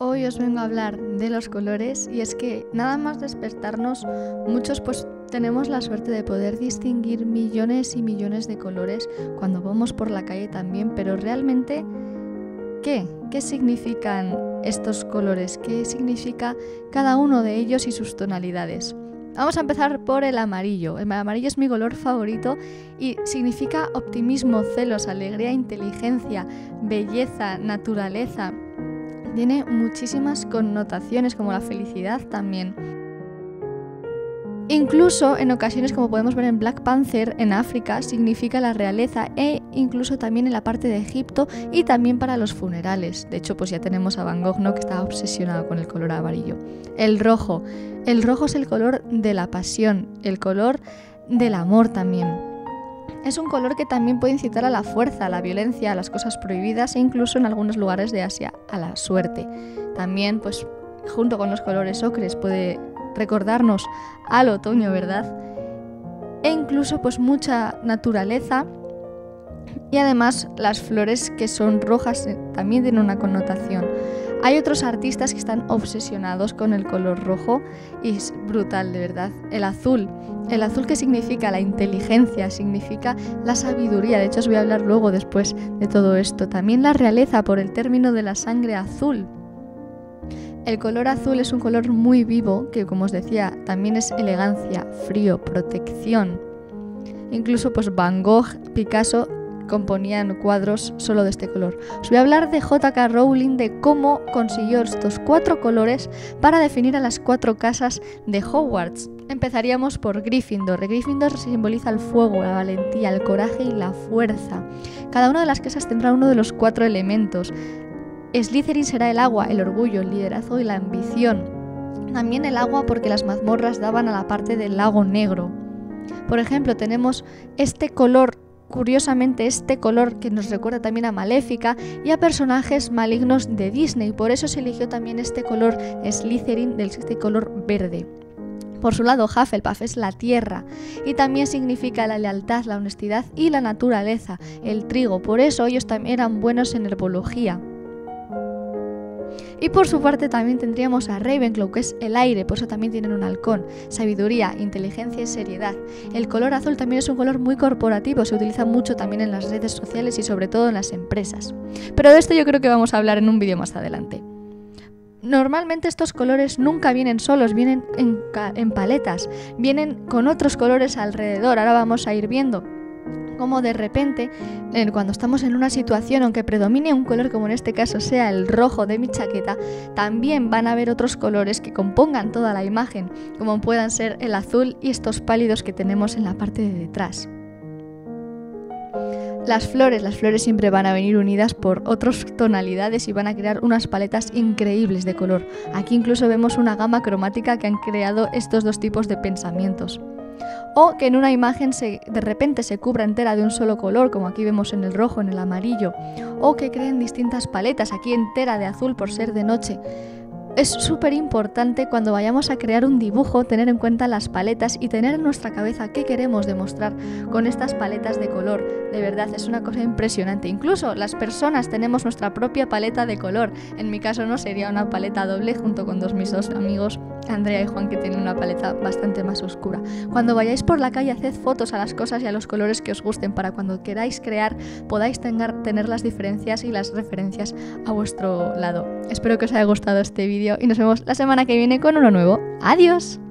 Hoy os vengo a hablar de los colores y es que nada más despertarnos, muchos pues tenemos la suerte de poder distinguir millones y millones de colores cuando vamos por la calle también, pero realmente, ¿qué significan estos colores? ¿Qué significa cada uno de ellos y sus tonalidades? Vamos a empezar por el amarillo. El amarillo es mi color favorito y significa optimismo, celos, alegría, inteligencia, belleza, naturaleza. Tiene muchísimas connotaciones, como la felicidad también. Incluso en ocasiones, como podemos ver en Black Panther, en África, significa la realeza e incluso también en la parte de Egipto y también para los funerales. De hecho, pues ya tenemos a Van Gogh, ¿no?, que estaba obsesionado con el color amarillo. El rojo es el color de la pasión, el color del amor también. Es un color que también puede incitar a la fuerza, a la violencia, a las cosas prohibidas e incluso en algunos lugares de Asia a la suerte. También, pues, junto con los colores ocres puede recordarnos al otoño, ¿verdad? E incluso, pues, mucha naturaleza. Y además las flores que son rojas también tienen una connotación. Hay otros artistas que están obsesionados con el color rojo y es brutal, de verdad. El azul que significa la inteligencia, significa la sabiduría. De hecho, os voy a hablar luego después de todo esto. También la realeza por el término de la sangre azul. El color azul es un color muy vivo que, como os decía, también es elegancia, frío, protección. Incluso pues Van Gogh, Picasso componían cuadros solo de este color. Os voy a hablar de J.K. Rowling, de cómo consiguió estos 4 colores para definir a las 4 casas de Hogwarts. Empezaríamos por Gryffindor. Gryffindor simboliza el fuego, la valentía, el coraje y la fuerza. Cada una de las casas tendrá uno de los 4 elementos. Slytherin será el agua, el orgullo, el liderazgo y la ambición. También el agua porque las mazmorras daban a la parte del lago negro. Por ejemplo, tenemos este color. Curiosamente, este color que nos recuerda también a Maléfica y a personajes malignos de Disney. Por eso se eligió también este color Slytherin, este color verde. Por su lado, Hufflepuff es la tierra y también significa la lealtad, la honestidad y la naturaleza, el trigo. Por eso ellos también eran buenos en herbología. Y por su parte también tendríamos a Ravenclaw, que es el aire, por eso también tienen un halcón, sabiduría, inteligencia y seriedad. El color azul también es un color muy corporativo, se utiliza mucho también en las redes sociales y sobre todo en las empresas. Pero de esto yo creo que vamos a hablar en un vídeo más adelante. Normalmente estos colores nunca vienen solos, vienen en paletas, vienen con otros colores alrededor. Ahora vamos a ir viendo como de repente, cuando estamos en una situación, aunque predomine un color como en este caso sea el rojo de mi chaqueta, también van a haber otros colores que compongan toda la imagen, como puedan ser el azul y estos pálidos que tenemos en la parte de detrás. Las flores siempre van a venir unidas por otras tonalidades y van a crear unas paletas increíbles de color. Aquí incluso vemos una gama cromática que han creado estos dos tipos de pensamientos. O que en una imagen de repente se cubra entera de un solo color, como aquí vemos en el rojo, en el amarillo, o que creen distintas paletas, aquí entera de azul por ser de noche. Es súper importante cuando vayamos a crear un dibujo tener en cuenta las paletas y tener en nuestra cabeza qué queremos demostrar con estas paletas de color. De verdad, es una cosa impresionante. Incluso las personas tenemos nuestra propia paleta de color. En mi caso no sería una paleta doble junto con mis dos amigos, Andrea y Juan, que tienen una paleta bastante más oscura. Cuando vayáis por la calle, haced fotos a las cosas y a los colores que os gusten para cuando queráis crear podáis tener las diferencias y las referencias a vuestro lado. Espero que os haya gustado este vídeo y nos vemos la semana que viene con uno nuevo. ¡Adiós!